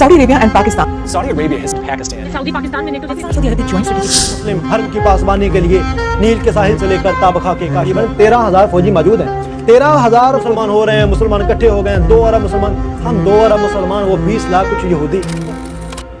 Saudi Arabia and Pakistan. Saudi Arabia is Pakistan. Saudi Pakistan में NATO Saudi Arabia joint strategic. मुस्लिम धर्म की पासबानी के लिए नील के साहिल से लेकर ताबखा के करीबन 13,000 फौजी मौजूद हैं। 13,000 मुसलमान हो रहे हैं, मुसलमान इकट्ठे हो गए हैं, 2 अरब मुसलमान, हम 2 अरब मुसलमान, वो 20 लाख कुछ यहूदी।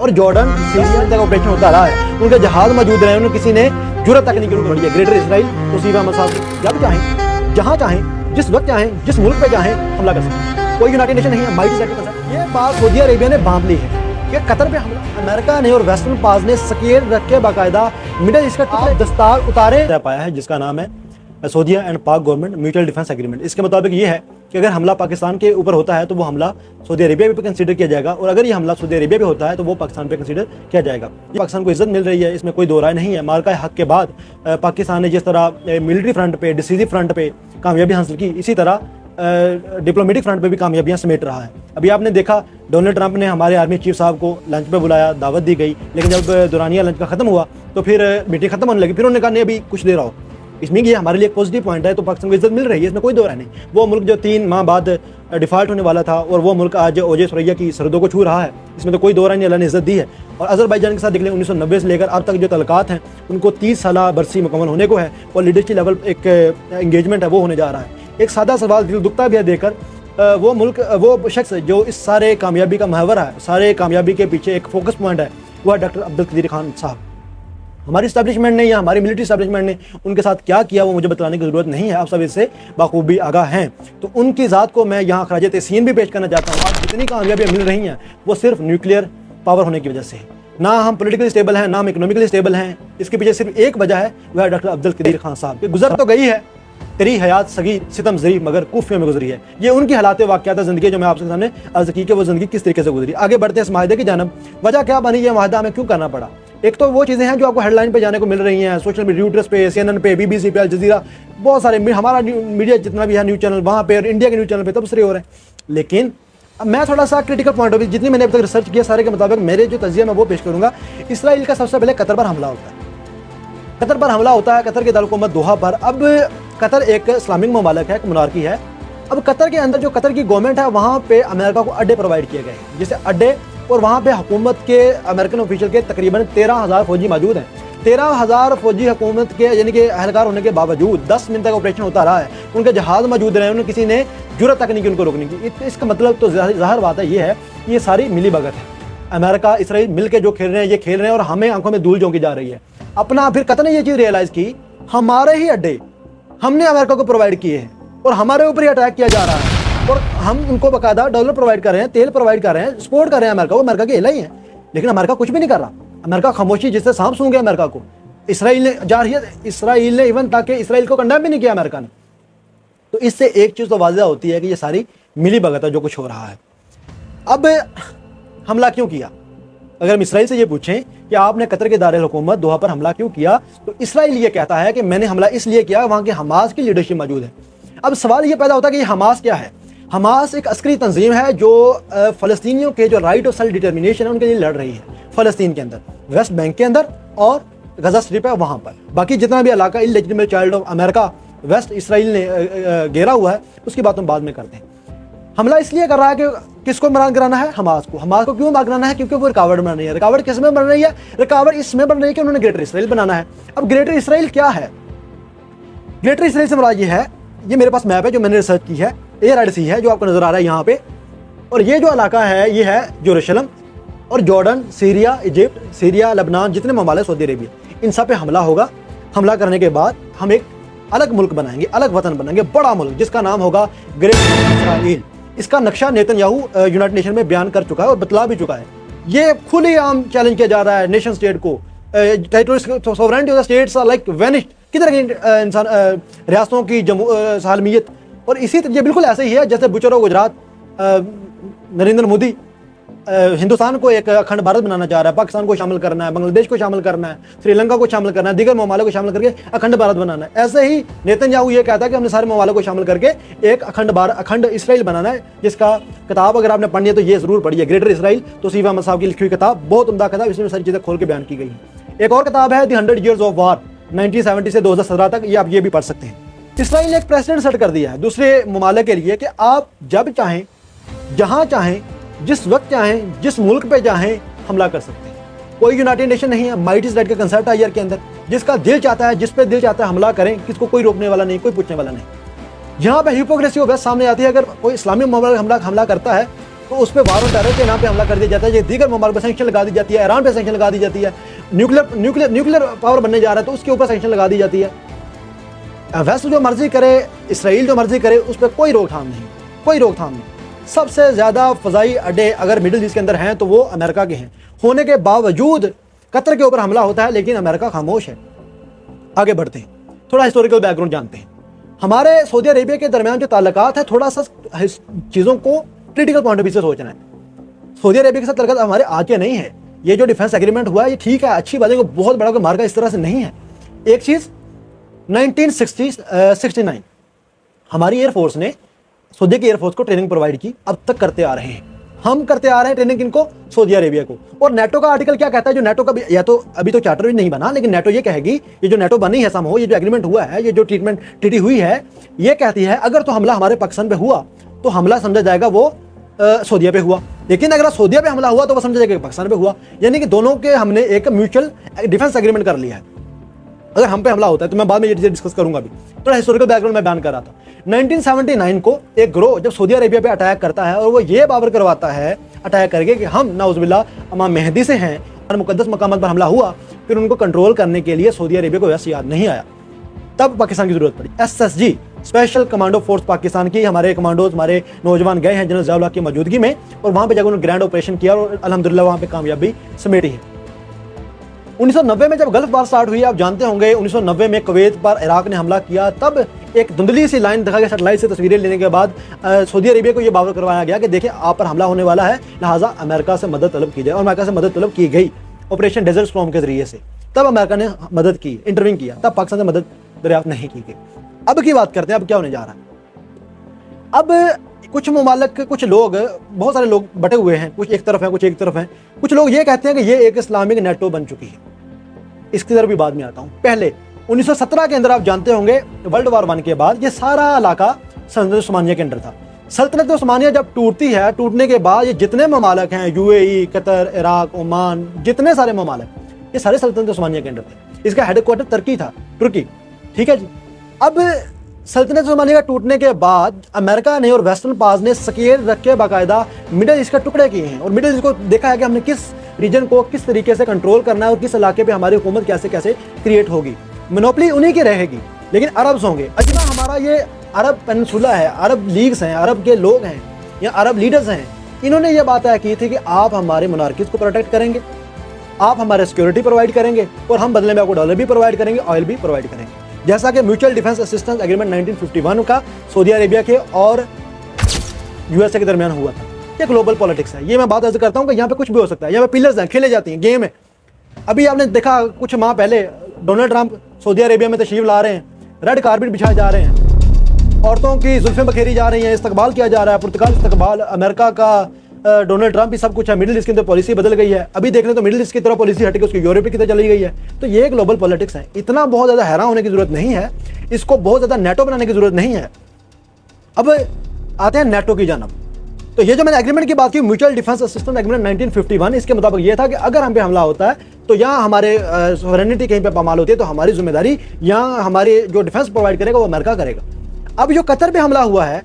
और जॉर्डन सीरिया तक ऑपरेशन होता रहा है, उनके जहाज मौजूद रहे, उन्हें किसी ने जुर्रत तक नहीं की है। ग्रेटर इसराइल तौसीफ अहमद साहब जब चाहें, जहाँ चाहें, जिस वक्त चाहें, जिस मुल्क पे चाहें हमला कर सकते हैं। कोई यूनाइटेड नेशन नहीं है, माइटी सेट कर सकता है। ये बात सऊदी अरेबिया ने बांध ली है कि कतर पे हमला अमेरिका ने और वेस्टर्न पास ने सकेर रख के बाकायदा मिडल ईस्ट का दस्तार उतारे पाया है, जिसका नाम है सऊदीया एंड पाक गवर्नमेंट म्यूचुअल डिफेंस एग्रीमेंट। इसके मुताबिक ये है कि अगर हमला पाकिस्तान के ऊपर होता है तो वो हमला सऊदी अरेबिया पे कंसीडर किया जाएगा, और अगर ये हमला सऊदी अरेबिया पे होता है तो वो पाकिस्तान पे कंसीडर किया जाएगा। पाकिस्तान को इज्जत मिल रही है, इसमें कोई दो राय नहीं है। मार्का हक के बाद पाकिस्तान ने जिस तरह मिलिट्री फ्रंट पे, डिसीजिव फ्रंट पे कामयाबी हासिल की, इसी तरह डिप्लोमेटिक फ्रंट पे भी कामयाबियां समेट रहा है। अभी आपने देखा डोनाल्ड ट्रंप ने हमारे आर्मी चीफ साहब को लंच पे बुलाया, दावत दी गई, लेकिन जब दौरानिया लंच का खत्म हुआ तो फिर मीटिंग खत्म होने लगी, फिर उन्होंने कहा नहीं अभी कुछ देर आओ। इसमें ये हमारे लिए एक पॉजिटिव पॉइंट है, तो पाकिस्तान को इज्जत मिल रही है, इसमें कोई दो राय नहीं। वो मुल्क जो 3 माह बाद डिफॉल्ट होने वाला था और वो मुल्क आज ओजे सुरैया की सरहदों को छू रहा है, इसमें तो कोई दो राय नहीं, अल्लाह ने इज्जत दी है। और अजरबैजान के साथ देख लें 1990 से लेकर अब तक जो तल्लुकात हैं उनको 30 साल बरसी मुकम्मल होने को है, और लीडरशिप लेवल एक एंगेजमेंट है वो होने जा रहा है। एक सादा सवाल दिल दुखता भी है देखकर, वो मुल्क, वो शख्स जो इस सारे कामयाबी का महवर है, सारे कामयाबी के पीछे एक फोकस पॉइंट है, वह डॉक्टर अब्दुल कदीर खान साहब। हमारी इस्टेब्लिशमेंट ने या हमारी मिलिट्री इस्टेब्लिशमेंट ने उनके साथ क्या किया वो मुझे बताने की ज़रूरत नहीं है, आप सब इससे बाखूबी आगाह हैं। तो उनकी ज़ात को मैं यहाँ खराज तहसीन भी पेश करना चाहता हूँ। आज जितनी कामयाबियाँ मिल रही हैं वो सिर्फ न्यूक्लियर पावर होने की वजह से है। ना हम पॉलिटिकली स्टेबल हैं, ना हम इकोनॉमिकली स्टेबल हैं, इसके पीछे सिर्फ एक वजह है, वह डॉक्टर अब्दुल कदीर खान साहब की। गुजर तो गई है तेरी हयात सगीर सितम जरी मगर कुफियों में गुजरी है। ये उनकी हालात वाक़यात ज़िंदगी जो मैं आपके सामने अर्ज़ की कि वो ज़िंदगी किस तरीके से गुजरी। आगे बढ़ते हैं इस माहदे की जानब। वजह क्या बनी, ये माहदा हमें क्यों करना पड़ा? एक तो वो चीज़ें हैं जो आपको हेडलाइन पे जाने को मिल रही हैं, सोशल मीडिया, ट्विटर पे, CNN पे, BBC पे, अल जज़ीरा, बहुत सारे हमारा मीडिया जितना भी है न्यूज़ चैनल वहाँ पे और इंडिया के न्यूज़ चैनल पे तबसरे हो रहे हैं। लेकिन अब मैं थोड़ा सा क्रिटिकल पॉइंट ऑफ व्यू, जितनी मैंने अब तक रिसर्च किया सारे के मुताबिक मेरे जो तजिया मैं वो पेश करूँगा। इसराइल का सबसे पहले कतर पर हमला होता है, कतर पर हमला होता है, कतर के दारुलकुव्वत दोहा पर। अब कतर एक इस्लामिक ममालिक है, एक मोनार्की है। अब कतर के अंदर जो कतर की गवर्नमेंट है वहाँ पे अमेरिका को अड्डे प्रोवाइड किए गए हैं, जैसे अड्डे, और वहाँ पे हुकूमत के अमेरिकन ऑफिशियल के तकरीबन 13,000 फौजी मौजूद हैं। 13,000 फौजी हुकूमत के यानी कि अहलकार होने के बावजूद 10 मिनट तक ऑपरेशन होता रहा है, उनके जहाज मौजूद रहे, उन्हें किसी ने जुर्रत तक नहीं की उनको रोकने की। इसका मतलब तो ज़ाहिर बात है ये है, ये सारी मिली भगत है। अमेरिका इसराइल मिल के जो खेल रहे हैं ये खेल रहे हैं और हमें आंखों में धूल झोंकी जा रही है अपना। फिर कतर ने ये चीज़ रियलाइज़ की, हमारे ही अड्डे हमने अमेरिका को प्रोवाइड किए हैं और हमारे ऊपर ही अटैक किया जा रहा है, और हम उनको बाकायदा डॉलर प्रोवाइड कर रहे हैं, तेल प्रोवाइड कर रहे हैं, सपोर्ट कर रहे हैं अमेरिका। वो अमेरिका के हिला ही है, लेकिन अमेरिका कुछ भी नहीं कर रहा। अमेरिका खामोशी जिससे सांप सूंघ गया अमेरिका को। इसराइल ने जारहियत, इसराइल ने इवन ताकि इसराइल को कंडेम भी नहीं किया अमेरिका ने। तो इससे एक चीज़ तो वाज़ेह होती है कि ये सारी मिली भगत है जो कुछ हो रहा है। अब हमला क्यों किया? अगर हम इसराइल से ये पूछें कि आपने कतर के दारुल हुकूमत दोहा पर हमला क्यों किया, तो इसराइल ये कहता है कि मैंने हमला इसलिए किया, वहाँ की हमास की लीडरशिप मौजूद है। अब सवाल ये पैदा होता है कि ये हमास क्या है? हमास एक अस्करी तंजीम है जो फ़लस्तीनियों के जो राइट ऑफ सेल्फ डिटर्मिनेशन है उनके लिए लड़ रही है, फ़लस्तीन के अंदर, वेस्ट बैंक के अंदर और गजा स्ट्रिप है वहाँ पर। बाकी जितना भी इलाका illegitimate child of America west Israel ने घेरा हुआ है उसकी बात हम बाद में करते हैं। हमला इसलिए कर रहा है कि किसको मरान कराना है? हमास को। हमास को क्यों कराना है? क्योंकि वो रुकावट बन रही है। रुकावट किस में बन रही है? रुकावट इसमें बन रही है कि उन्होंने ग्रेटर इसराइल बनाना है। अब ग्रेटर इसराइल क्या है? ग्रेटर इसराइल से मुराद ये है, ये मेरे पास मैप है जो मैंने रिसर्च की है, ये रेड सी है जो आपको नजर आ रहा है यहाँ पे, और ये जो इलाका है ये है यरूशलेम और Jordan, Syria, Egypt, Syria, Lebanon, जितने ममालिक, सऊदी अरेबिया, इन सब पे हमला होगा। हमला करने के बाद हम एक अलग मुल्क बनाएंगे, अलग वतन बनाएंगे, बड़ा मुल्क जिसका नाम होगा ग्रेटर इसराइल। इसका नक्शा नेतन्याहू यूनाइटेड नेशन में बयान कर चुका है और बतला भी चुका है। ये खुलेआम चैलेंज किया जा रहा है नेशन स्टेट को। Territorial sovereignty of the states are like vanished. किधर गई इंसान रियासतों की सालमियत? और इसी ये बिल्कुल ऐसे ही है जैसे बुचरो गुजरात, नरेंद्र मोदी हिंदुस्तान को एक अखंड भारत बनाना चाह रहा है, पाकिस्तान को शामिल करना है, बांग्लादेश को शामिल करना है, श्रीलंका को शामिल करना है, दीगर ममालिक को शामिल करके अखंड भारत बनाना है। ऐसे ही नेतन्याहू ये कहता है कि हमने सारे ममालिक को शामिल करके एक अखंड इसराइल बनाना है, जिसका किताब अगर आपने पढ़नी है तो ये जरूर पढ़िए, ग्रेटर इसराइल, तौसीफ अहमद साहब की लिखी हुई किताब, बहुत उम्दा किताब, इसमें सारी चीज़ें खोल के बयान की गई है। एक और किताब है द 100 Years of War 1970 से 2017 तक, ये आप ये भी पढ़ सकते हैं। इसराइल ने एक प्रेसिडेंट सेट कर दिया है दूसरे ममालिक के लिए कि आप जब चाहें, जहाँ चाहें, जिस वक्त चाहें, जिस मुल्क पे चाहें हमला कर सकते हैं। कोई यूनाइटेड नेशन नहीं है, माइट इज राइट का कंसेप्ट है ईयर के अंदर। जिसका दिल चाहता है, जिस पे दिल चाहता है हमला करें, किसको कोई रोकने वाला नहीं, कोई पूछने वाला नहीं। यहाँ पे हिपोक्रेसी ऑफ सामने आती है। अगर कोई इस्लामी ममालिक हमला करता है तो उस पर वार ऑन टेरर के नाम पे हमला कर दिया जाता है। ये दीगर ममालिक पर सैंक्शन लगा दी जाती है, ईरान पे सैंक्शन लगा दी जाती है। न्यूक्लियर पावर बनने जा रहा है तो उसके ऊपर सैंक्शन लगा दी जाती है। वैसे जो मर्जी करे, इसराइल जो मर्जी करे, उस पर कोई रोकथाम नहीं, कोई रोकथाम नहीं। सबसे ज़्यादा फ़ज़ाई अड्डे अगर मिडिल ईस्ट के अंदर हैं तो वो अमेरिका के हैं। होने के बावजूद कतर के ऊपर हमला होता है, लेकिन अमेरिका खामोश है। आगे बढ़ते हैं, थोड़ा हिस्टोरिकल बैकग्राउंड जानते हैं। हमारे सऊदी अरेबिया के दरमियान जो ताल्लुकात है, थोड़ा सा चीज़ों को क्रिटिकल पॉइंट ऑफ व्यू से सोचना है। सऊदी अरेबिया के साथ ताल्लुकात हमारे आज के नहीं है। ये जो डिफेंस एग्रीमेंट हुआ है ये ठीक है, अच्छी बात है, बहुत बड़ा कोई मार्का इस तरह से नहीं है। एक चीज़ 1969 हमारी एयरफोर्स ने सऊदी की एयरफोर्स को ट्रेनिंग प्रोवाइड की, अब तक करते आ रहे हैं। हम करते आ रहे हैं ट्रेनिंग किनको? सऊदी अरेबिया को। और नेटो का आर्टिकल क्या कहता है? जो नेटो का भी, या तो अभी तो चार्टर भी नहीं बना, लेकिन नेटो ये कहेगी, ये जो नेटो बनी है समहो, ये जो एग्रीमेंट हुआ है, ये जो ट्रीटी हुई है, ये कहती है अगर तो हमला हमारे पाकिस्तान पे हुआ तो हमला समझा जाएगा वो सऊदीया पे हुआ, लेकिन अगर सऊदीया पे हमला हुआ तो वो समझा जाएगा पाकिस्तान पे हुआ। यानी कि दोनों के हमने एक म्यूचुअल डिफेंस एग्रीमेंट कर लिया है। अगर हम पे हमला होता है तो मैं बाद में ये चीज़ें डिस्कस करूंगा। अभी थोड़ा हिस्टोरिकल बैकग्राउंड में बयान कर रहा था। 1979 को एक ग्रोह जब सऊदी अरेबिया पे अटैक करता है और वो ये बावर करवाता है अटैक करके कि हम नाउज़ुबिल्लाह इमाम मेहदी से हैं और मुकद्दस मकामात पर हमला हुआ, फिर उनको कंट्रोल करने के लिए सऊदी अरेबिया को वैसे याद नहीं आया, तब पाकिस्तान की जरूरत पड़ी। SSG special commando force Pakistan की, हमारे कमांडोज, हमारे नौजवान गए हैं जनरल ज़ियाउल हक की मौजूदगी में, और वहाँ पे जाकर उन्होंने ग्रैंड ऑपरेशन किया और अल्हम्दुलिल्लाह वहाँ पे कामयाबी समेटी है। 1990 में जब गल्फ वार स्टार्ट हुई, आप जानते होंगे 1990 में कुवैत पर इराक ने हमला किया, तब एक धुंधली सी लाइन दिखा के सैटेलाइट से तस्वीरें लेने के बाद सऊदी अरेबिया को यह बावर करवाया गया कि देखिए आप पर हमला होने वाला है, लिहाजा अमेरिका से मदद तलब की जाए। और अमेरिका से मदद तलब की गई ऑपरेशन डेजर्ट स्टॉर्म के जरिए से। तब अमेरिका ने मदद की, इंटरव्यू किया, तब पाकिस्तान से मदद दरियाफ्त नहीं की गई। अब की बात करते हैं, अब क्या होने जा रहा है। अब कुछ ममालिक, कुछ लोग, बहुत सारे लोग बटे हुए हैं, कुछ एक तरफ हैं, कुछ एक तरफ हैं। कुछ लोग ये कहते हैं कि ये एक इस्लामिक नेटो बन चुकी है। इसकी तरफ भी बाद में आता हूँ। पहले 1917 के अंदर आप जानते होंगे वर्ल्ड वार 1 के बाद ये सारा इलाका सल्तनत उस्मानिया के अंदर था। सल्तनत उस्मानिया जब टूटती है, टूटने के बाद ये जितने ममालिक हैं, UAE, कतर, इराक, ओमान, जितने सारे ममालिक, ये सारे सल्तनत उस्मानिया के अंदर थे। इसका हेडक्वार्टर तुर्की था, तुर्की, ठीक है जी। अब सल्तनत उस्मानिया का टूटने के बाद अमेरिका ने और वेस्टर्न पावर्स ने स्केल रख के बाकायदा मिडिल ईस्ट के टुकड़े किए हैं, और मिडिल ईस्ट को देखा है कि हमने किस रीजन को किस तरीके से कंट्रोल करना है और किस इलाके पे हमारी हुकूमत कैसे कैसे क्रिएट होगी। मोनोपोली उन्हीं की रहेगी, लेकिन अरब्स होंगे। अजना हमारा ये अरब पेनिनसुला है, अरब लीग्स हैं, अरब के लोग हैं या अरब लीडर्स हैं, इन्होंने ये बात तय की थी कि आप हमारे मोनार्कीज को प्रोटेक्ट करेंगे, आप हमारे सिक्योरिटी प्रोवाइड करेंगे, और हम बदले में आपको डॉलर भी प्रोवाइड करेंगे, ऑयल भी प्रोवाइड करेंगे। जैसा कि म्यूचुअल डिफेंस असिस्टेंस एग्रीमेंट 1951 का सऊदी अरेबिया के और USA के दरमियान हुआ था। ये ग्लोबल पॉलिटिक्स है। ये मैं बात ऐसे करता हूँ कि यहाँ पे कुछ भी हो सकता है, यहाँ पे पिलर्स हैं, खेले जाती हैं, गेम है। अभी आपने देखा कुछ माह पहले डोनाल्ड ट्रंप सऊदी अरेबिया में तशरीफ ला रहे हैं, रेड कारपेट बिछाए जा रहे हैं, औरतों की जुल्फें बखेरी जा रही हैं, इस्तकबाल किया जा रहा है, पुर्तगाल इस्तकबाल, अमेरिका का डोनाल्ड ट्रंप ही सब कुछ है। मिडिल ईस्ट की अंदर पॉलिसी बदल गई है। अभी देख रहे तो मिडिल ईस्ट की तरफ पॉलिसी हट के उसकी यूरोप की तरफ चली गई है। तो ये ग्लोबल पॉलिटिक्स है। इतना बहुत ज़्यादा हैरान होने की जरूरत नहीं है, इसको बहुत ज़्यादा नेटो बनाने की जरूरत नहीं है। अब आते हैं नेटो की जानब। तो ये जो मैंने एग्रीमेंट की बात की, म्यूचुअल डिफेंस असिस्टेंस एग्रीमेंट 1951, इसके मुताबिक ये था कि अगर हम पे हमला होता है तो यहाँ हमारे सॉवरेनिटी कहीं पे पामाल होती है तो हमारी जिम्मेदारी यहाँ हमारे जो डिफेंस प्रोवाइड करेगा वो अमेरिका करेगा। अब जो कतर पे हमला हुआ है,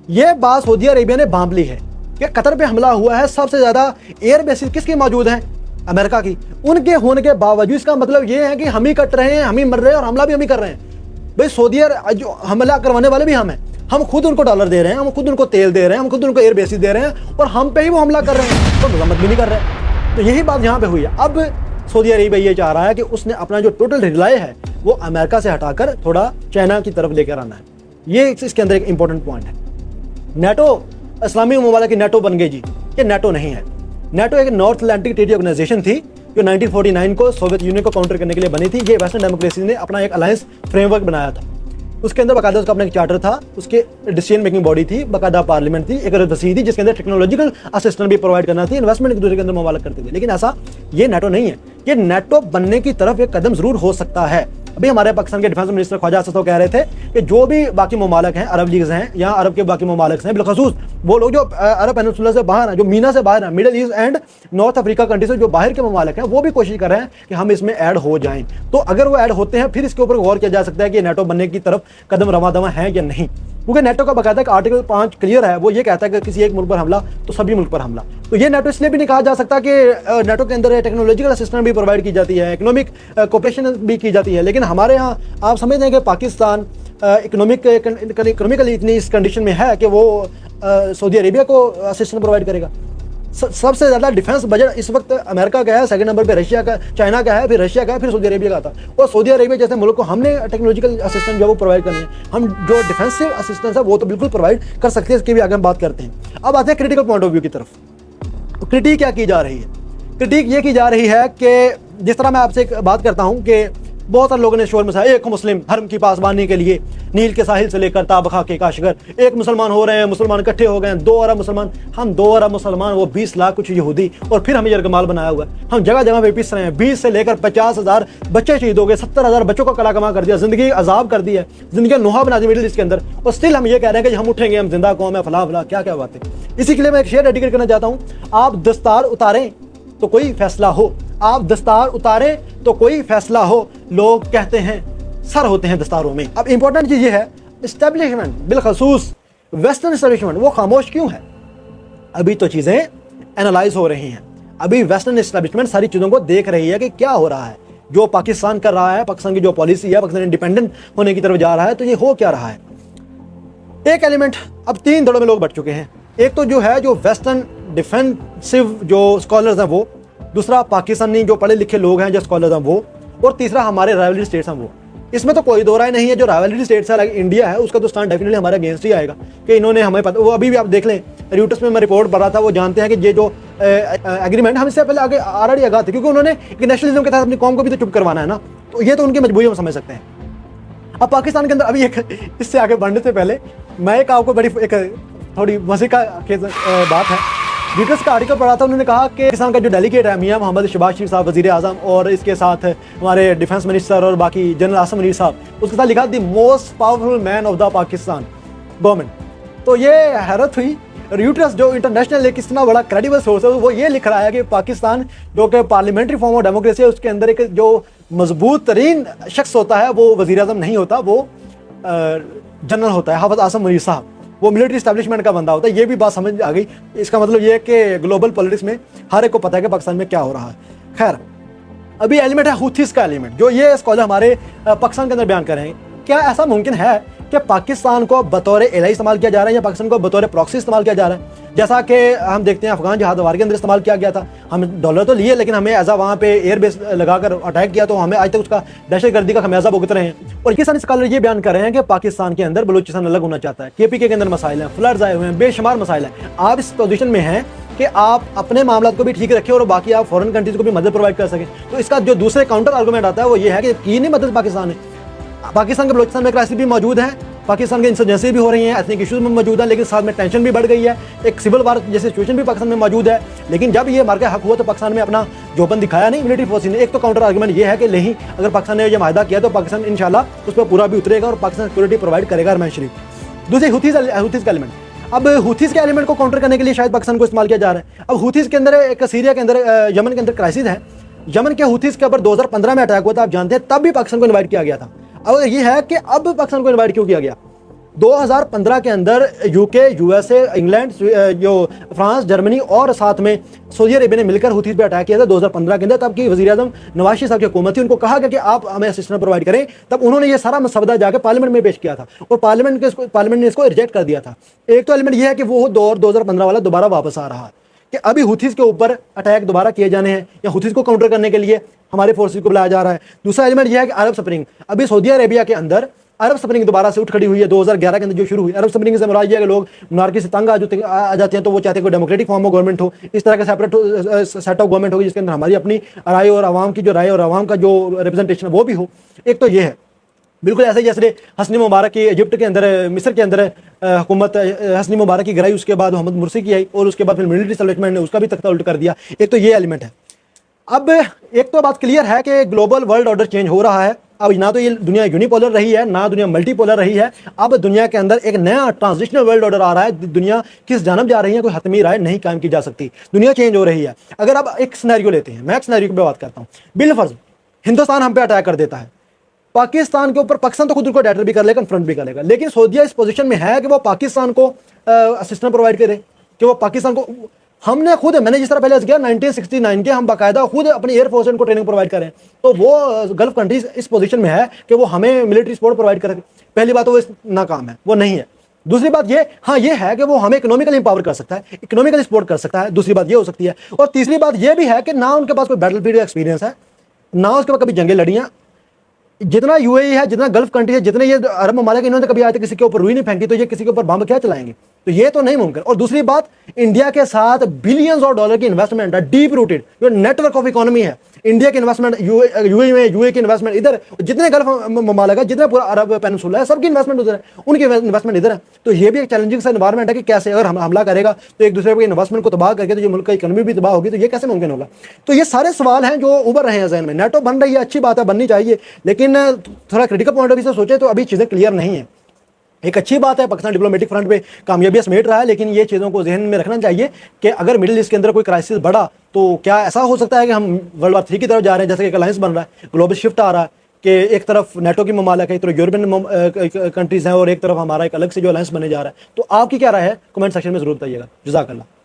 ये बात सऊदी अरेबिया ने भांप ली है कि कतर पे हमला हुआ है, सबसे ज़्यादा एयर बेसिस किसकी मौजूद हैं? अमेरिका की। उनके होने के बावजूद इसका मतलब ये है कि हम ही कट रहे हैं, हम ही मर रहे हैं और हमला भी हम ही कर रहे हैं। भाई सऊदी जो हमला करवाने वाले भी हम हैं, हम खुद उनको डॉलर दे रहे हैं, हम खुद उनको तेल दे रहे हैं, हम खुद उनको एयर बेसिस दे रहे हैं, और हम पे ही वो हमला कर रहे हैं, तो मजम्मत भी नहीं कर रहे। तो यही बात यहाँ पे हुई है। अब सऊदी अरेबिया ये चाह रहा है कि उसने अपना जो टोटल रिलाय है वो अमेरिका से हटाकर थोड़ा चाइना की तरफ लेकर आना है। ये इसके अंदर एक इंपॉर्टेंट पॉइंट है। नेटो इस्लामी ममालिक की नेटो बन गई जी, ये नेटो नहीं है। नेटो एक नॉर्थ अटलांटिक ट्रीटी ऑर्गेनाइजेशन थी जो 1949 को सोवियत यूनियन को काउंटर करने के लिए बनी थी। ये वेस्टर्न डेमोक्रेसी ने अपना एक अलायंस फ्रेमवर्क बनाया था। उसके अंदर बाकायदा उसका अपना एक चार्टर था, उसके डिसीजन मेकिंग बॉडी थी, बाकायदा पार्लियामेंट थी, एक वसी थी जिसके अंदर टेक्नोलॉजिकल असिस्टेंस भी प्रोवाइड करना थी, इन्वेस्टमेंट एक दूसरे के अंदर ममालिक करते थे। लेकिन ऐसा ये नेटो नहीं है। ये नेटो बनने की तरफ एक कदम जरूर हो सकता है, अभी हमारे पाकिस्तान के डिफेंस मिनिस्टर ख्वाजा असद तो कह रहे थे कि जो भी बाकी ममालिक हैं, अरब लीग्स हैं या अरब के बाकी ममालिक हैं, बिलखसूस वो लोग जो अरब पेनिनसुला से बाहर हैं, जो मीना से बाहर हैं, middle east and north Africa country से जो बाहर के ममालिक हैं, वो भी कोशिश कर रहे हैं कि हम इसमें ऐड हो जाएं। तो अगर वो ऐड होते हैं फिर इसके ऊपर गौर किया जा सकता है कि नेटो बनने की तरफ कदम रवादवा है या नहीं, क्योंकि नेटो का बाकायदा आर्टिकल 5 क्लियर है, वो ये कहता है कि किसी एक मुल्क पर हमला तो सभी मुल्क पर हमला। तो ये नेटो इसलिए भी नहीं कहा जा सकता कि नेटो के अंदर टेक्नोलॉजिकल असिस्टेंस भी प्रोवाइड की जाती है, इकोनॉमिक कोऑपरेशन भी की जाती है, लेकिन हमारे यहाँ आप समझते हैं कि पाकिस्तान इकोनॉमिकली इतनी इस कंडीशन में है कि वो सऊदी अरेबिया को असिस्टेंस प्रोवाइड करेगा। सबसे ज़्यादा डिफेंस बजट इस वक्त अमेरिका का है, सेकंड नंबर पे रशिया का, चाइना का है, फिर रशिया का है, फिर सऊदी अरेबिया का था। और सऊदी अरेबिया जैसे मुल्क को हमने टेक्नोलॉजिकल असिस्टेंस जो वो प्रोवाइड करनी है, हम जो डिफेंसिव असिस्टेंस है वो तो बिल्कुल प्रोवाइड कर सकते हैं, इसकी भी आगे हम बात करते हैं। अब आते हैं क्रिटिकल पॉइंट ऑफ व्यू की तरफ। तो क्रिटिक क्या की जा रही है? क्रिटिक ये की जा रही है कि जिस तरह मैं आपसे एक बात करता हूँ कि बहुत सारे लोगों ने शोर मचाया, एक मुस्लिम धर्म की पासबानी के लिए नील के साहिल से लेकर ताबखा के काशगर एक मुसलमान हो रहे हैं, मुसलमान इकट्ठे हो गए हैं, 2 अरब मुसलमान, हम 2 अरब मुसलमान, वो 20 लाख कुछ यहूदी, और फिर हमें यरगमाल बनाया हुआ है। हम जगह जगह पे पिस रहे हैं, 20 से लेकर 50,000 बच्चे शहीद हो गए, 70,000 बच्चों को कला कमा कर दिया, जिंदगी अजाब कर दी है, जिंदगी नुहा बना दी मिडिल ईस्ट के अंदर, और स्टिल हम ये कह रहे हैं कि हम उठेंगे, हम जिंदा कौम है, फला फला क्या क्या बातें। इसी के लिए मैं एक शेर डेडिकेट करना चाहता हूँ। आप दस्तार उतारें तो कोई फैसला हो, आप दस्तार उतारें तो कोई फैसला हो, लोग कहते हैं सर होते हैं दस्तारों में। अब इंपॉर्टेंट चीज ये है, एस्टेब्लिशमेंट बिलखसूस वेस्टर्न एस्टेब्लिशमेंट वो खामोश क्यों है? अभी तो चीजें एनालाइज हो रही हैं, अभी वेस्टर्न एस्टेब्लिशमेंट सारी चीजों को देख रही है कि क्या हो रहा है, जो पाकिस्तान कर रहा है, पाकिस्तान की जो पॉलिसी है, पाकिस्तान इंडिपेंडेंट होने की तरफ जा रहा है, तो ये हो क्या रहा है? एक एलिमेंट, अब 3 दड़ों में लोग बट चुके हैं। एक तो जो है जो वेस्टर्न डिफेंसिव जो स्कॉलर्स हैं वो, दूसरा पाकिस्तानी जो पढ़े लिखे लोग हैं जो स्कॉलर्स हैं वो, और तीसरा हमारे राइवलरी स्टेट्स हैं वो। इसमें तो कोई दो राय नहीं है, जो राइवलरी स्टेट्स है लाइक इंडिया है, उसका तो स्टैंड डेफिनेटली हमारे अगेंस्ट ही आएगा कि इन्होंने हमें पता, वो अभी भी आप देख लें रियूटस में मैं रिपोर्ट पढ़ रहा था, वो जानते हैं कि ये जो एग्रीमेंट हम इससे पहले आगे ऑलरेडी आगाह थे, क्योंकि उन्होंने नेशनलिज्म के तहत अपनी कौम को भी तो चुप करवाना है ना, तो ये तो उनकी मजबूरी हम समझ सकते हैं। अब पाकिस्तान के अंदर अभी एक, इससे आगे बढ़ने से पहले मैं एक आपको बड़ी एक थोड़ी मजे का बात है, रियूटर्स का आर्टिकल पढ़ा था, उन्होंने कहा कि पाकिस्तान का जो डेलीगेट है मियां मोहम्मद शहबाज शरीफ साहब वज़ीर आज़म, और इसके साथ हमारे डिफेंस मिनिस्टर और बाकी जनरल आसिम मुनीर साहब, उसके साथ लिखा the most powerful man of the Pakistan government. तो ये हैरत हुई, रियूटर्स जो इंटरनेशनल एक इतना बड़ा क्रेडिबल सोर्स है वो ये लिख रहा है कि पाकिस्तान जो कि पार्लियामेंट्री फॉर्म ऑफ डेमोक्रेसी है, उसके अंदर एक जो मजबूत तरीन शख्स होता है वो वज़ीर आज़म नहीं होता, वो जनरल होता है, हाफिज आसिम मुनीर साहब, वो मिलिट्री एस्टैब्लिशमेंट का बंदा होता है। ये भी बात समझ आ गई। इसका मतलब ये है कि ग्लोबल पॉलिटिक्स में हर एक को पता है कि पाकिस्तान में क्या हो रहा है। खैर, अभी एलिमेंट है हुथीस का एलिमेंट, जो ये स्कॉलर हमारे पाकिस्तान के अंदर बयान कर रहे हैं। क्या ऐसा मुमकिन है कि पाकिस्तान को बतौर एलाई इस्तेमाल किया जा रहा है या पाकिस्तान को बतौर प्रॉक्सी इस्तेमाल किया जा रहा है? जैसा कि हम देखते हैं अफगान जहाद वार के अंदर इस्तेमाल किया गया था, हम डॉलर तो लिए लेकिन हमें एज वहाँ पे एयर बेस लगाकर अटैक किया, तो हमें आज तक उसका दहशतगर्दी का खमियाजा भुगत रहे हैं। और किसान स्कॉलर ये बयान कर रहे हैं कि पाकिस्तान के अंदर बलूचिस्तान अलग होना चाहता है, KPK के अंदर मसाइल हैं, फ्लड्स आए हुए हैं, बेशुमार मसाइल हैं। आप इस पोजीशन में हैं कि आप अपने मामला को भी ठीक रखें और बाकी आप फॉरेन कंट्रीज को भी मदद प्रोवाइड कर सकें। तो इसका जो दूसरे काउंटर आर्गूमेंट आता है वो ये है कि की नहीं मदद पाकिस्तान है। पाकिस्तान के बलूचिस्तान में क्राइसिस भी मौजूद है, पाकिस्तान के इंसर्जेंसी भी हो रही है, एथनिक इश्यूज में मौजूद है, लेकिन साथ में टेंशन भी बढ़ गई है, एक सिविल वार जैसी सिचुएशन भी पाकिस्तान में मौजूद है। लेकिन जब ये मार्के हक हुआ तो पाकिस्तान में अपना जोबन दिखाया नहीं मिलिट्री फोर्स ने। एक तो काउंटर आर्गुमेंट ये है कि नहीं, अगर पाकिस्तान ने यह मायदा किया तो पाकिस्तान इंशाल्लाह उस पर पूरा भी उतरेगा और पाकिस्तान सिक्योरिटी प्रोवाइड करेगा अरमान शरीफ। दूसरी हुथीज का एलिमेंट, अब हुथीज के एलिमेंट को काउंटर करने के लिए शायद पाकिस्तान को इस्तेमाल किया जा रहा है। अब हुथीज के अंदर एक सीरिया के अंदर, यमन के अंदर क्राइसिस है। यमन के हुथीज के ऊपर 2015 में अटैक हुआ था, आप जानते हैं, तब भी पाकिस्तान को इन्वाइट किया गया था। अब ये है कि अब पाकिस्तान को इन्वाइट क्यों किया गया? 2015 के अंदर यूके, यूएसए, इंग्लैंड, जो फ्रांस, जर्मनी और साथ में सऊदी अरेबिया ने मिलकर हुथीज पे अटैक किया था 2015 के अंदर। तब की वज़ीर आज़म नवाज शरीफ साहब की हुकूमत थी, उनको कहा गया कि आप हमें असिस्टेंस प्रोवाइड करें। तब उन्होंने ये सारा मसवदा जाकर पार्लियामेंट में पेश किया था और पार्लियामेंट ने इसको रिजेक्ट कर दिया था। एक तो एलिमेंट ये है कि वो दौर 2015 वाला दोबारा वापस आ रहा है कि अभी हुथीज के ऊपर अटैक दोबारा किए जाने हैं या हुथीज को काउंटर करने के लिए हमारे फोर्सेस को बुलाया जा रहा है। दूसरा एलिमेंट यह है कि अरब स्प्रिंग, अभी सऊदी अरेबिया के अंदर अरब स्प्रिंग दोबारा से उठ खड़ी हुई है 2011 के अंदर जो शुरू हुई। अरब स्प्रिंग से मुराद यह है कि लोग मोनार्की से तंग आ जाते हैं, तो वो चाहते हैं कोई डेमोक्रेटिक फॉर्म ऑफ गवर्नमेंट हो, इस तरह का सेपरेट सेट ऑफ गवर्नमेंट होगी जिसके अंदर हमारी अपनी राय और आवाम की जो राय और आवाम का जो रिप्रेजेंटेशन है वो भी हो। एक तो ये है, बिल्कुल ऐसे जैसे हसनी मुबारक की इजिप्ट के अंदर, मिस्र के अंदर हुकूमत हसनी मुबारक की गिराई, उसके बाद मोहम्मद मुर्सी की आई और उसके बाद फिर मिलिट्री एस्टैब्लिशमेंट ने उसका भी तख्ता उल्ट कर दिया। एक तो ये एलिमेंट है। अब एक तो बात क्लियर है कि ग्लोबल वर्ल्ड ऑर्डर चेंज हो रहा है अब ना तो ये दुनिया यूनिपोलर रही है, ना दुनिया मल्टीपोलर रही है। अब दुनिया के अंदर एक नया ट्रांजिशनल वर्ल्ड ऑर्डर आ रहा है। दुनिया किस जानब जा रही है, कोई हतमी राय नहीं कायम की जा सकती। दुनिया चेंज हो रही है। अगर आप एक सिनेरियो लेते हैं, मैं एक सिनेरियो पे बात करता हूँ, बिलफर्ज हिंदुस्तान हम पे अटैक कर देता है, पाकिस्तान के ऊपर, पाकिस्तान तो खुद को अटैक भी कर लेगा, कन्फ्रंट भी कर लेगा, लेकिन सऊदीया इस पोजीशन में है कि वो पाकिस्तान को असिस्टेंस प्रोवाइड करे, कि वो पाकिस्तान को, हमने खुद, मैंने जिस तरह पहले किया 1969 के, हम बाकायदा खुद अपनी एयरफोर्स को ट्रेनिंग प्रोवाइड करें, तो वो गल्फ कंट्रीज इस पोजीशन में है कि वो हमें मिलिट्री सपोर्ट प्रोवाइड करे। पहली बात तो वो नाकाम है, वो नहीं है। दूसरी बात ये, हाँ ये है कि वो हमें इकोनॉमिकली इंपावर कर सकता है, इकोनॉमिकली सपोर्ट कर सकता है, दूसरी बात ये हो सकती है। और तीसरी बात ये भी है कि ना उनके पास कोई बैटलफील्ड एक्सपीरियंस है, ना उसके पास कभी जंगें लड़ी हैं। जितना यूएई है, जितना गल्फ कंट्री है, जितने ये अरब ममालिक, इन्होंने कभी आज तक किसी के ऊपर रुई नहीं फेंकी, तो ये किसी के ऊपर बम क्या चलाएंगे? तो ये तो नहीं मुमकिन। और दूसरी बात, इंडिया के साथ बिलियंस ऑफ डॉलर की इन्वेस्टमेंट है, डीप रूटेड जो नेटवर्क ऑफ इकोनॉमी है इंडिया की इन्वेस्टमेंट, यूएई में, यूएई की इन्वेस्टमेंट इधर, जितने गल्फ ममालिक है, जितने पूरा अरब पेनिनसुला है, सबकी इन्वेस्टमेंट उधर है, उनकी इन्वेस्टमेंट इधर है। तो ये भी एक चैलेंजिंग सा एनवायरमेंट है कि कैसे अगर हम हमला करेगा तो एक दूसरे की इन्वेस्टमेंट को तबाह करके, तो ये मुल्क का इकोनॉमी भी तबाह होगी, तो ये कैसे मुमकिन होगा? तो ये सारे सवाल हैं जो उभर रहे हैं जहन में। नेटो बन रही है, अच्छी बात है, बननी चाहिए, लेकिन थोड़ा क्रिटिकल पॉइंट ऑफ व्यू से सोचे तो अभी चीज़ें क्लियर नहीं है। एक अच्छी बात है, पाकिस्तान डिप्लोमेटिक फ्रंट पे कामयाबियां समेट रहा है, लेकिन ये चीज़ों को जहन में रखना चाहिए कि अगर मिडिल ईस्ट के अंदर कोई क्राइसिस बढ़ा तो क्या ऐसा हो सकता है कि हम वर्ल्ड वार 3 की तरफ जा रहे हैं, जैसे कि एक अलायंस बन रहा है, ग्लोबल शिफ्ट आ रहा है कि एक तरफ नेटो की ममालिक है, एक तरफ यूरोपियन कंट्रीज हैं, और एक तरफ हमारा एक अलग से जो अलायंस बने जा रहा है। तो आपकी क्या राय है, कमेंट सेक्शन में जरूर बताइएगा। जज़ाकल्लाह।